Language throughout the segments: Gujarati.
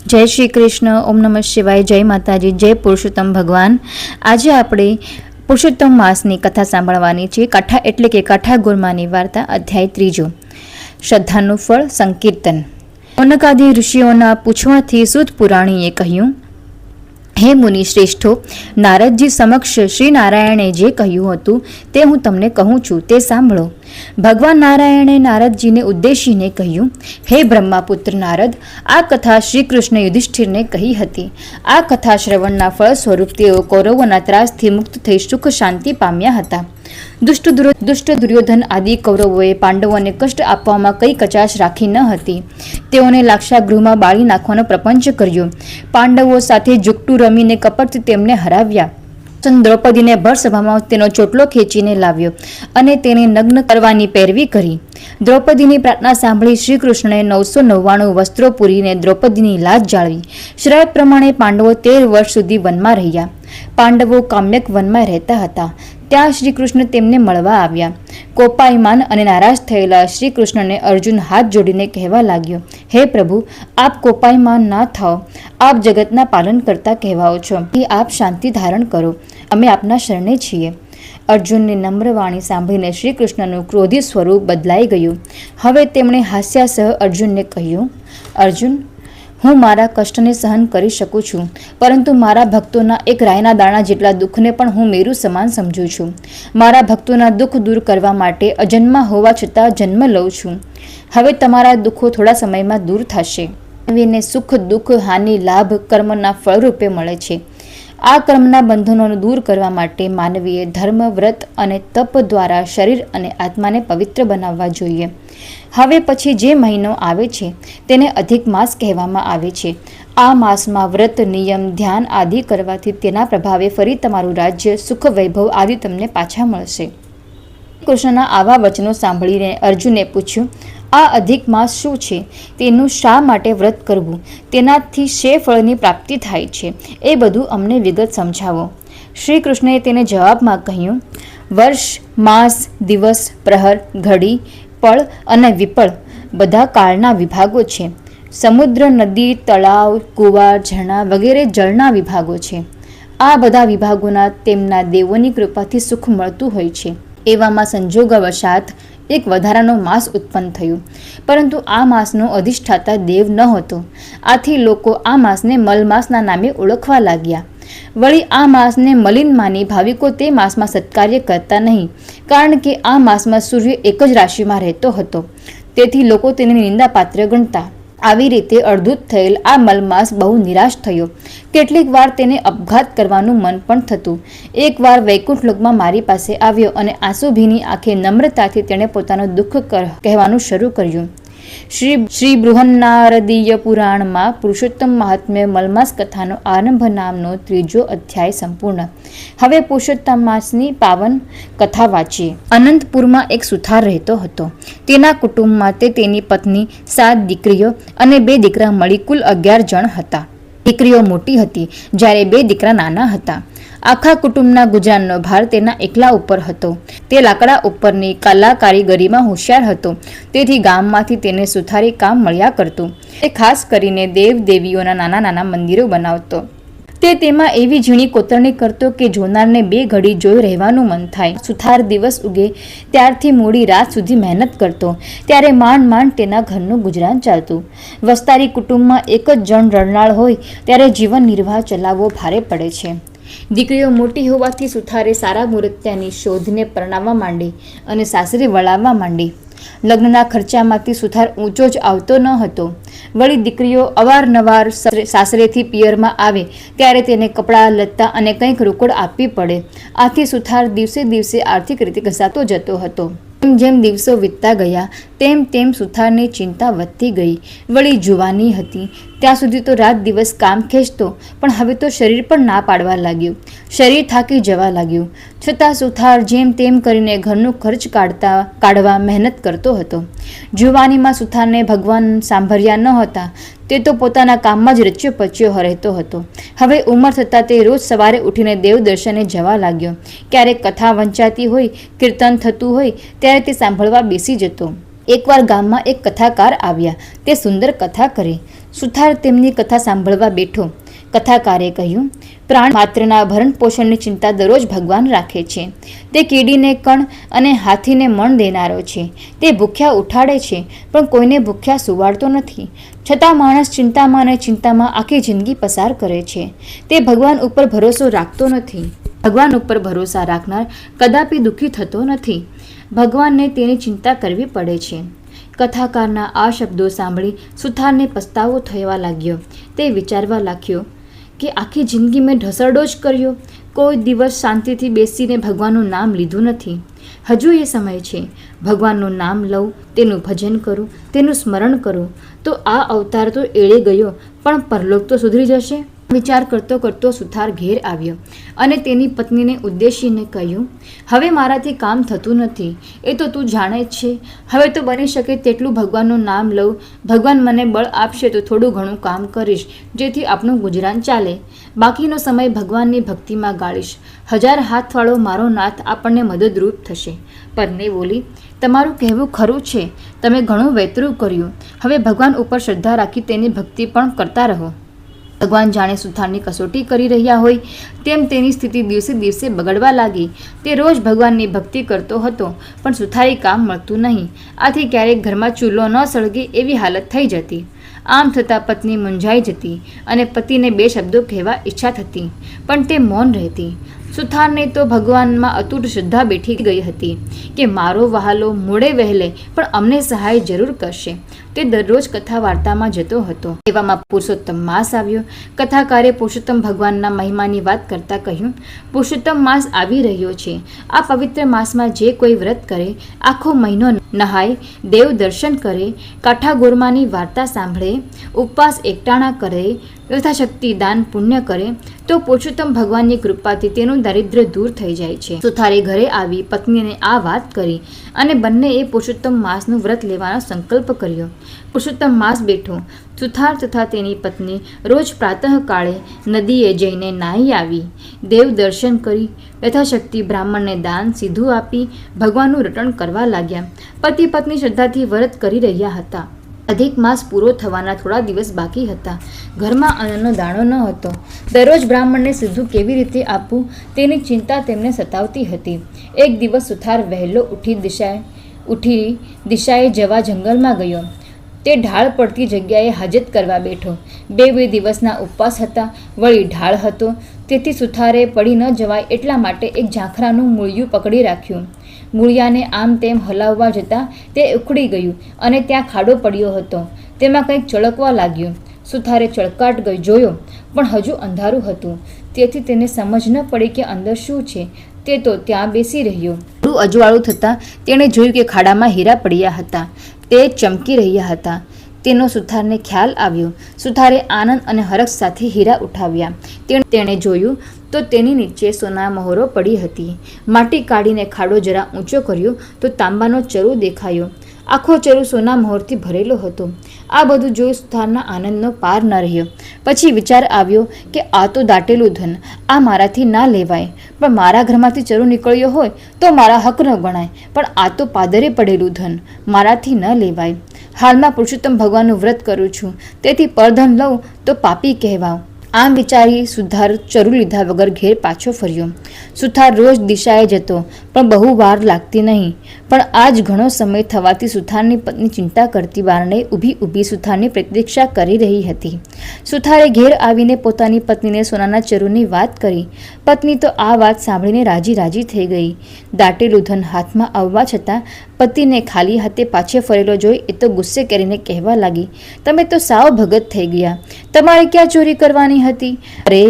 जय श्री कृष्ण। ओम नमः शिवाय। जय माताजी। जय पुरुषोत्तम भगवान। आज આપણે પુરુષોત્તમ માસની કથા સાંભળવાની છે। કથા એટલે કે કથા ગુરમાની વાર્તા, અધ્યાય 3। શ્રદ્ધાનું ફળ, સંકીર્તન। ઓનકાદી ઋષિઓના પૂછવાથી સૂત પુરાણીએ કહ્યું, હે મુનિ શ્રેષ્ઠો, નારદજી સમક્ષ શ્રી નારાયણે જે કહ્યું હતું તે હું તમને કહું છું, તે સાંભળો। ભગવાન નારાયણે નારદજીને ઉદ્દેશીને કહ્યું, હે બ્રહ્માપુત્ર નારદ, આ કથા શ્રી કૃષ્ણ યુધિષ્ઠિરને કહી હતી। આ કથા શ્રવણના ફળ સ્વરૂપ તેઓ કૌરવોના ત્રાસથી મુક્ત થઈ સુખ શાંતિ પામ્યા હતા। દુષ્ટ દુર્યોધન આદિ કૌરવોએ પાંડવોને કષ્ટ આપવામાં કઈ કચાશ રાખી ન હતી। તેઓને લાક્ષાગૃહમાં બાળી નાખવાનો પ્રપંચ કર્યો। પાંડવો સાથે જુગટું રમીને કપટથી તેમને હરાવ્યા। દ્રૌપદીને ભર સભામાં તેનો ચોટલો ખેંચીને લાવ્યો અને તેને નગ્ન કરવાની પેરવી કરી। દ્રૌપદીની પ્રાર્થના સાંભળી શ્રી કૃષ્ણએ 999 વસ્ત્રો પૂરીને દ્રૌપદીની લાજ જાળવી। શ્રાપ પ્રમાણે પાંડવો 13 વર્ષ સુધી વનમાં રહ્યા। પાંડવો કામ્યક વનમાં રહેતા હતા। ત્યાં શ્રી કૃષ્ણ તેમને મળવા આવ્યા। કોપાયમાન અને નારાજ થયેલા શ્રી કૃષ્ણને અર્જુન હાથ જોડીને કહેવા લાગ્યો, હે પ્રભુ, આપ કોપાયમાન ના થાઓ। આપ જગતના પાલન કરતા કહેવાઓ છો, આપ શાંતિ ધારણ કરો, અમે આપના શરણે છીએ। અર્જુનની નમ્ર વાણી સાંભળીને શ્રી કૃષ્ણનું ક્રોધી સ્વરૂપ બદલાઈ ગયું। હવે તેમણે હાસ્યાસહ અર્જુનને કહ્યું, અર્જુન, હું મારા કષ્ટને સહન કરી શકું છું, પરંતુ મારા ભક્તોના એક રાયના દાણા જેટલા દુઃખને પણ હું મેરુ સમાન સમજું છું। મારા ભક્તોના દુઃખ દૂર કરવા માટે અજન્મા હોવા છતાં જન્મ લઉં છું। હવે તમારા દુઃખો થોડા સમયમાં દૂર થશે। માનવીને સુખ, દુઃખ, હાનિ, લાભ કર્મના ફળરૂપે મળે છે। આ કર્મના બંધનોને દૂર કરવા માટે માનવીએ ધર્મ, વ્રત અને તપ દ્વારા શરીર અને આત્માને પવિત્ર બનાવવા જોઈએ। હવે પછી જે મહિનો આવે છે તેને અધિક માસ કહેવામાં આવે છે। આ માસમાં વ્રત, નિયમ, ધ્યાન આદિ કરવાથી તેના પ્રભાવે ફરી તમારું રાજ્ય, સુખ, વૈભવ આદિ તમને પાછા મળશે। કૃષ્ણના આવા વચનો સાંભળીને અર્જુને પૂછ્યું, આ અધિક માસ શું છે? તેનું શા માટે વ્રત કરવું? તેનાથી શે ફળની પ્રાપ્તિ થાય છે? એ બધું અમને વિગત સમજાવો। શ્રી કૃષ્ણએ તેને જવાબમાં કહ્યું, વર્ષ, માસ, દિવસ, પ્રહર, ઘડી, પળ અને વિપળ બધા કાળના વિભાગો છે। સમુદ્ર, નદી, તળાવ, કુવા, ઝરણા વગેરે જળના વિભાગો છે। આ બધા વિભાગોના તેમના દેવોની કૃપાથી સુખ મળતું હોય છે। એવામાં સંજોગવશાત એક વધારાનો માસ ઉત્પન્ન થયું, પરંતુ આ માસનો અધિષ્ઠાતા દેવ ન હતો। આથી લોકો આ માસને મલમાસના નામે ઓળખવા લાગ્યા। વળી આ માસને મલિન માની ભાવિકો તે માસમાં સત્કાર્ય કરતા નહીં, કારણ કે આ માસમાં સૂર્ય એક જ રાશિમાં રહેતો હતો, તેથી લોકો તેને નિંદાપાત્ર ગણતા। આવી રીતે અડધૂત થયેલ આ મલમાસ બહુ નિરાશ થયો। કેટલીક વાર તેને અપઘાત કરવાનું મન પણ થતું। એકવાર વૈકુંઠ લોકમાં મારી પાસે આવ્યો અને આંસુભીની આંખે નમ્રતાથી તેણે પોતાનું દુઃખ કહેવાનું શરૂ કર્યું। શ્રી બૃહન્નારદીય પુરાણમાં પુરુષોત્તમ મહાત્મ્ય મલમાસ કથાનો આરંભ નામનો 3જો અધ્યાય સંપૂર્ણ। હવે પુરુષોત્તમ માસની પાવન કથા વાંચીએ। અનંતપુરમાં એક સુથાર રહેતો હતો। તેના કુટુંબમાં તેની પત્ની, 7 દીકરીઓ અને 2 દીકરા મળી કુલ 11 જણ હતા। દીકરીઓ મોટી હતી, જ્યારે 2 દીકરા નાના હતા। આખા કુટુંબના ગુજરાનનો ભાર તેના એકલા ઉપર હતો। તે લાકડા ઉપરની કલા કારીગરીમાં હોશિયાર હતો, તેથી ગામમાંથી તેને સુથારી કામ મળ્યા કરતું। તે ખાસ કરીને દેવ દેવીઓના નાના નાના મંદિરો બનાવતો। તે તેમાં એવી ઝીણી કોતરણી કરતો કે જોનારને 2 ઘડી જોઈ રહેવાનું મન થાય। સુથાર દિવસ ઉગે ત્યારથી મોડી રાત સુધી મહેનત કરતો, ત્યારે માંડ માંડ તેના ઘરનું ગુજરાન ચાલતું। વસ્તારી કુટુંબમાં એક જ જણ રડનાળ હોય ત્યારે જીવન નિર્વાહ ચલાવવો ભારે પડે છે। દીકરીઓ મોટી હોવાથી સુથારે સારા મુહૂર્તની શોધને પરણાવવા માંડી અને સાસરે વળાવવા માંડી। લગ્નના ખર્ચામાંથી સુથાર ઊંચો જ આવતો ન હતો। વળી દીકરીઓ અવારનવાર સાસરેથી પિયરમાં આવે ત્યારે તેને કપડાં, લત્તા અને કંઈક રોકડ આપવી પડે। આથી સુથાર દિવસે દિવસે આર્થિક રીતે ઘસાતો જતો હતો। જેમ જેમ દિવસો વીતતા ગયા તેમ તેમ સુથારની ચિંતા વધતી ગઈ। વળી જુવાની હતી ત્યાં સુધી તો રાત દિવસ કામ ખેંચતો, પણ હવે તો શરીર પણ ના પાડવા લાગ્યું। શરીર થાકી જવા લાગ્યું, છતાં સુથાર જેમ તેમ કરીને ઘરનું ખર્ચ કાઢવા મહેનત કરતો હતો। જુવાનીમાં સુથારને ભગવાન સાંભળ્યા ન હતા, તે તો પોતાના કામમાં જ રચ્યો પચ્યો રહેતો હતો। હવે ઉંમર થતાં તે રોજ સવારે ઉઠીને દેવ દર્શને જવા લાગ્યો। ક્યારેક કથા વંચાતી હોય, કીર્તન થતું હોય ત્યારે તે સાંભળવા બેસી જતો। એકવાર ગામમાં એક કથાકાર આવ્યા। તે સુંદર કથા કરી। સુથાર તેમની કથા સાંભળવા બેઠો. કથાકારે કહ્યું, પ્રાણ માત્રના ભરણ પોષણની ચિંતા દરરોજ ભગવાન રાખે છે. તે કીડીને કણ અને હાથીને મણ દેનારો છે. તે ભૂખ્યા ઉઠાડે છે પણ કોઈને ભૂખ્યા સુવાડતો નથી. છતાં માણસ ચિંતામાં અને ચિંતામાં આખી જિંદગી પસાર કરે છે. તે ભગવાન ઉપર ભરોસો રાખતો નથી. ભગવાન ઉપર ભરોસા રાખનાર કદાપી દુઃખી થતો નથી. ભગવાનને તેની ચિંતા કરવી પડે છે. કથાકારના આ શબ્દો સાંભળી સુથારને પસ્તાવો થવા લાગ્યો. તે વિચારવા લાગ્યો કે આખી જિંદગી મેં ઢસરડો જ કર્યો. કોઈ દિવસ શાંતિથી બેસીને ભગવાનનું નામ લીધું નથી. હજુ એ સમય છે. ભગવાનનું નામ લઉં, તેનું ભજન કરું, તેનું સ્મરણ કરું તો આ અવતાર તો એળે ગયો, પણ પરલોક તો સુધરી જશે. વિચાર કરતો કરતો સુથાર ઘેર આવ્યો અને તેની પત્નીને ઉદ્દેશીને કહ્યું, હવે મારાથી કામ થતું નથી, એ તો તું જાણે જ છે. હવે તો બની શકે તેટલું ભગવાનનું નામ લઉં. ભગવાન મને બળ આપશે તો થોડું ઘણું કામ કરીશ, જેથી આપણું ગુજરાન ચાલે. બાકીનો સમય ભગવાનની ભક્તિમાં ગાળીશ. 1000 હાથવાળો મારો નાથ આપણને મદદરૂપ થશે. પત્ની બોલી, તમારું કહેવું ખરું છે. તમે ઘણું વહેતરું કર્યું. હવે ભગવાન ઉપર શ્રદ્ધા રાખી તેની ભક્તિ પણ કરતા રહો. ભગવાન જાણે સુથારની કસોટી કરી રહ્યા હોય તેમ તેની સ્થિતિ દિવસે દિવસે બગડવા લાગી. તે રોજ ભગવાનની ભક્તિ કરતો હતો પણ સુથારી કામ મળતું નહીં. આથી ક્યારેક ઘરમાં ચૂલો ન સળગે એવી હાલત થઈ જતી. આમ થતાં પત્ની મૂંઝાઈ જતી અને પતિને 2 શબ્દો કહેવા ઈચ્છા થતી, પણ તે મૌન રહેતી. સુથારને તો ભગવાનમાં અતૂટ શ્રદ્ધા બેઠી ગઈ હતી કે મારો વહાલો મોડે વહેલે પણ અમને સહાય જરૂર કરશે. તે દરરોજ કથા વાર્તામાં જતો હતો. એવામાં પુરુષોત્તમ માસ આવ્યો. કથાકારે પુરુષોત્તમ ભગવાનના મહિમાની વાત કરતા કહ્યું, પુરુષોત્તમ માસ આવી રહ્યો છે. આ પવિત્ર માસમાં જે કોઈ વ્રત કરે, આખો મહિનો નહાય, દેવ દર્શન કરે, કાઠા ગોરમાની વાર્તા સાંભળે, ઉપવાસ એકટાણા કરે, યથાશક્તિ દાન પુણ્ય કરે તો પુરુષોત્તમ ભગવાનની કૃપાથી તેનું દારિદ્ર્ય દૂર થઈ જાય છે. સુથારે ઘરે આવી પત્નીને આ વાત કરી અને બંનેએ પુરુષોત્તમ માસનું વ્રત લેવાનો સંકલ્પ કર્યો. પુરુષોત્તમ માસ બેઠો. સુથાર તથા તેની પત્ની રોજ પ્રાતઃકાળે નદીએ જઈને નાહી આવી, દેવ દર્શન કરી, યથાશક્તિ બ્રાહ્મણને દાન સીધું આપી ભગવાનનું રટણ કરવા લાગ્યા. પતિ પત્ની શ્રદ્ધાથી વ્રત કરી રહ્યા હતા. અધિક માસ પૂરો થવાના થોડા દિવસ બાકી હતા. ઘરમાં અન્નનો દાણો ન હતો. દરરોજ બ્રાહ્મણને સીધું કેવી રીતે આપવું તેની ચિંતા તેમને સતાવતી હતી. એક દિવસ સુથાર વહેલો ઉઠી દિશાએ જવા જંગલમાં ગયો. તે ઢાળ પડતી જગ્યાએ હાજત કરવા બેઠો. 2 દિવસના ઉપવાસ હતા, વળી ઢાળ હતો. તેથી સુથારે પડી ન જવાય એટલા માટે એક ઝાંખરાનું મૂળિયું પકડી રાખ્યું. મૂળિયાને આમ તેમ હલાવવા જતાં તે ઉખડી ગયું અને ત્યાં ખાડો પડ્યો હતો. તેમાં કંઈક ચળકવા લાગ્યું. સુથારે ચળકાટ જોયો પણ હજુ અંધારું હતું. તેથી તેને સમજ ન પડી કે અંદર શું છે. તે તો ત્યાં બેસી રહ્યો. અજવાળું થતાં તેણે જોયું કે ખાડામાં હીરા પડ્યા હતા. તે ચમકી રહ્યા હતા. તેનો સુથારને ખ્યાલ આવ્યો. સુથારે આનંદ અને હરખ સાથે હીરા ઉઠાવ્યા. તેણે જોયું તો તેની નીચે સોના મહોરો પડી હતી. માટી કાઢીને ખાડો જરા ઊંચો કર્યો તો તાંબાનો ચરુ દેખાયો. આખો ચરુ સોના મહોરથી ભરેલો હતો. આ બધું જોઈ સુથારના આનંદનો પાર ન રહ્યો. પછી વિચાર આવ્યો કે આ તો દાટેલું ધન, આ મારાથી ના લેવાય. પણ મારા ઘરમાંથી ચરુ નીકળ્યો હોય તો મારા હક ન ગણાય, પણ આ તો પાદરે પડેલું ધન, મારાથી ન લેવાય. હાલમાં પુરુષોત્તમ ભગવાનનું વ્રત કરું છું, તેથી પરધન લઉં તો પાપી કહેવાવ. આમ વિચારી સુથાર ચરુ લીધા વગર ઘેર પાછો ફર્યો. સુથાર રોજ દિશાએ જતો પણ બહુ વાર લાગતી નહીં. પણ આજ ઘણો સમય થવાથી સુથારની પત્ની ચિંતા કરતી બારણે ઊભી સુથારની પ્રતીક્ષા કરી રહી હતી. સુથારે ઘેર આવીને પોતાની પત્નીને સોનાના ચરુની વાત કરી. પત્ની તો આ વાત સાંભળીને રાજી થઈ ગઈ. દાટેલું ધન હાથમાં આવવા છતાં પતિને ખાલી હાથે પાછે ફરેલો જોઈ એ તો ગુસ્સે કરીને કહેવા લાગી, તમે તો સાવ ભગત થઈ ગયા. તમારે ક્યાં ચોરી કરવાની હતી? અરે,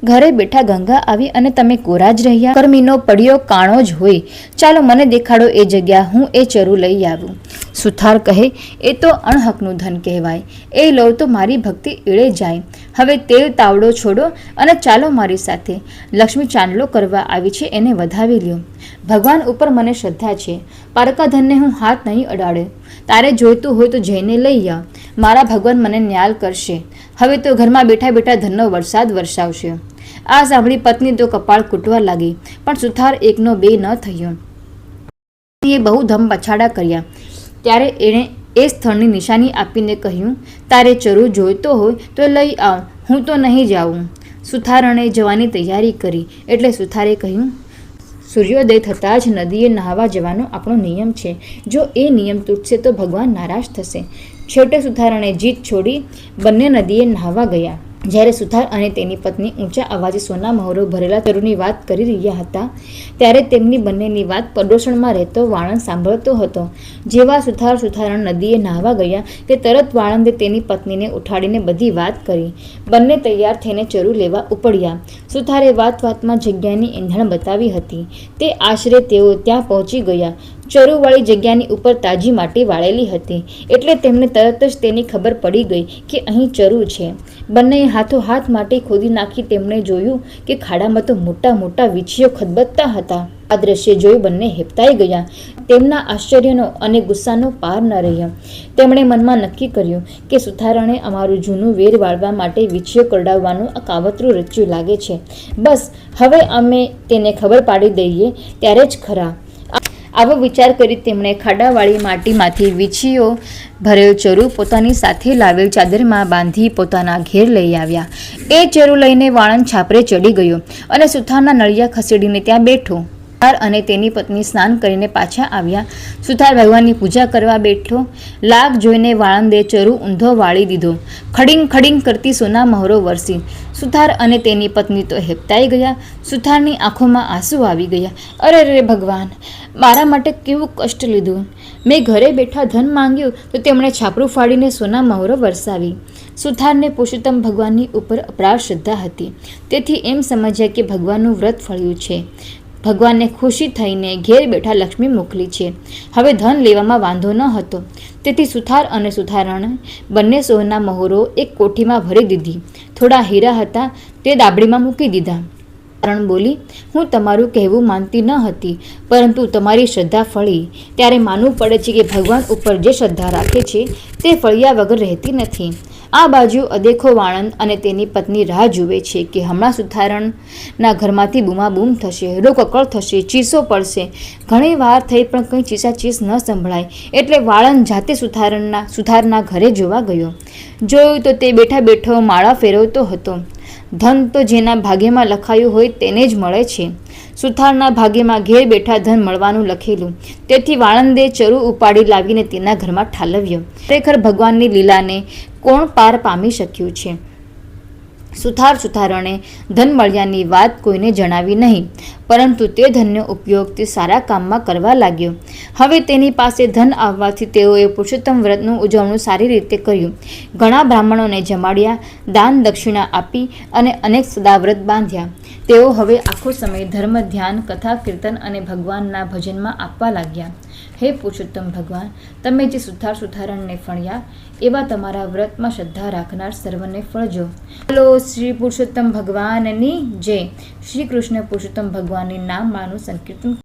ઘરે બેઠા ગંગા આવી અને તમે કોરા જ રહ્યા. કર્મીનો પડ્યો કાણો જ હોય. ચાલો મને દેખાડો એ જગ્યા, હું એ ચરુ લઈ આવું. સુથાર કહે, એ તો અણહકનું ધન કહેવાય. એ લઉં તો મારી ભક્તિ એળે જાય. હવે તેલ તાવડો છોડો અને ચાલો મારી સાથે. લક્ષ્મી ચાંદલો કરવા આવી છે, એને વધાવી લ્યો. ભગવાન ઉપર મને શ્રદ્ધા છે. પારકા ધનને હું હાથ નહીં અડાડે. તારે જોઈતું હોય તો જઈને લઈ આવ. મારા ભગવાન મને ન્યાલ કરશે. હવે તો ઘરમાં બેઠા બેઠા ધનનો વરસાદ વરસાવશે. આ સાંભળી પત્ની તો કપાળ કૂટવા લાગી, પણ સુથાર એકનો બે ન થયો. એ બહુ ધમ પછાડા કર્યા. ત્યારે એણે એ સ્થળની નિશાની આપીને કહ્યું, તારે ચરુ જોઈતો હોય તો લઈ આવ, હું તો નહીં જાઉં. સુથારણે જવાની તૈયારી કરી એટલે સુથારે કહ્યું, સૂર્યોદય થતાં જ નદીએ નહાવા જવાનો આપણો નિયમ છે. જો એ નિયમ તૂટશે તો ભગવાન નારાજ થશે. છેવટે સુથારણે જીત છોડી બંને નદીએ નહાવા ગયા. જ્યારે સુથાર અને તેની પત્ની ઊંચા અવાજે સોના મહોરો ભરેલા ચરુની વાત કરી રહ્યા હતા ત્યારે તેમની બંનેની વાત પડોશણમાં રહેતો વાળંદ સાંભળતો હતો. જેવા સુથારણ નદીએ નહાવા ગયા કે તરત વાળંદે તેની પત્નીને ઉઠાડીને બધી વાત કરી. બંને તૈયાર થઈને ચરુ લેવા ઉપડ્યા. સુથારે વાતમાં જગ્યાની એંધણ બતાવી હતી. તે આશરે તેઓ ત્યાં પહોંચી ગયા. ચરુવાળી જગ્યાની ઉપર તાજી માટી વાળેલી હતી એટલે તેમને તરત જ તેની ખબર પડી ગઈ કે અહીં ચરુ છે. બંનેએ હાથોહાથ માટી ખોદી નાખી તેમણે જોયું કે ખાડામાં તો મોટા મોટા વીંછીઓ ખદબદતા હતા. આ દ્રશ્ય જોઈ બંને હેબતાઈ ગયા. તેમના આશ્ચર્યનો અને ગુસ્સાનો પાર ન રહ્યો. તેમણે મનમાં નક્કી કર્યું કે સુથારણે અમારું જૂનું વેર વાળવા માટે વીંછીઓ કરડાવવાનું આ કાવતરું રચ્યું લાગે છે. બસ હવે અમે તેને ખબર પાડી દઈએ ત્યારે જ ખરા. આવો વિચાર કરી તેમણે ખાડાવાળી માટીમાંથી વીંછીઓ ભરેલ ચરુ પોતાની સાથે લાવેલ ચાદરમાં બાંધી પોતાના ઘેર લઈ આવ્યા. એ ચરુ લઈને વાળંદ છાપરે ચડી ગયો અને સુથારના નળિયા ખસેડીને ત્યાં બેઠો. સુથાર અને તેની પત્ની સ્નાન કરીને પાછા આવ્યા. સુથાર ભગવાનની પૂજા કરવા બેઠો. લાગ જોઈને વાળંદે ચરુ ઊંધો વાળી દીધો. ખડીંગ ખડીંગ કરતી સોના મહોરો વરસી. સુથાર અને તેની પત્ની તો હેબતાઈ ગયા. સુથારની આંખોમાં આંસુ આવી ગયા. અરે રે ભગવાન, મારા માટે કેવું કષ્ટ લીધું. મેં ઘરે બેઠા ધન માંગ્યું તો તેમણે છાપરું ફાડીને સોના મહોરો વરસાવી. સુથારને પુરુષોત્તમ ભગવાનની ઉપર અપાર શ્રદ્ધા હતી. તેથી એમ સમજ્યા કે ભગવાનનું વ્રત ફળ્યું છે. ભગવાનને ખુશી થઈને ઘેર બેઠા લક્ષ્મી મોકલી છે. હવે ધન લેવામાં વાંધો ન હતો. તેથી સુથાર અને સુથારણ બંને સોના મહોરો એક કોઠીમાં ભરી દીધી. થોડા હીરા હતા તે દાબડીમાં મૂકી દીધા. સુથારણ બોલી, હું તમારું કહેવું માનતી ન હતી, પરંતુ તમારી શ્રદ્ધા ફળી ત્યારે માનવું પડે છે કે ભગવાન ઉપર જે શ્રદ્ધા રાખે છે તે ફળ્યા વગર રહેતી નથી. આ બાજુ અદેખો વાળંદ અને તેની પત્ની રાહ જુએ છે કે હમણાં સુથારણના ઘરમાંથી બૂમાબૂમ થશે, રોકકળ થશે, ચીસો પડશે. ઘણી વાર થઈ પણ કંઈ ચીસાચીસ ન સંભળાય એટલે વાળંદ જાતે સુથારના ઘરે જોવા ગયો. જોયું તો તે બેઠા બેઠો માળા ફેરવતો હતો. ધન તો જેના ભાગ્યમાં લખાયું હોય તેને જ મળે છે. સુથારના ભાગ્યમાં ઘેર બેઠા ધન મળવાનું લખેલું. તેથી વાળંદે ચરુ ઉપાડી લાવીને તેના ઘરમાં ઠાલવ્યો. ખરેખર ભગવાનની લીલાને કોણ પાર પામી શક્યું છે. સુથારણે ધન મળ્યાની વાત કોઈને જણાવી નહીં, પરંતુ તે ધનનો ઉપયોગ તે સારા કામમાં કરવા લાગ્યો. હવે તેની પાસે ધન આવવાથી તેઓએ પુરુષોત્તમ વ્રતનું ઉજવણું સારી રીતે કર્યું. ઘણા બ્રાહ્મણોને જમાડ્યા, દાન દક્ષિણા આપી અને અનેક સદાવ્રત બાંધ્યા. તેઓ હવે આખો સમય ધર્મ, ધ્યાન, કથા, કીર્તન અને ભગવાનના ભજનમાં આપવા લાગ્યા. હે પુરુષોત્તમ ભગવાન, તમે જે સુથારણને ફળ્યા એવા તમારા વ્રતમાં શ્રદ્ધા રાખનાર સર્વને ફળજો. બોલો શ્રી પુરુષોત્તમ ભગવાનની જય. શ્રી કૃષ્ણ પુરુષોત્તમ ભગવાનની નામમાંનું સંકીર્તન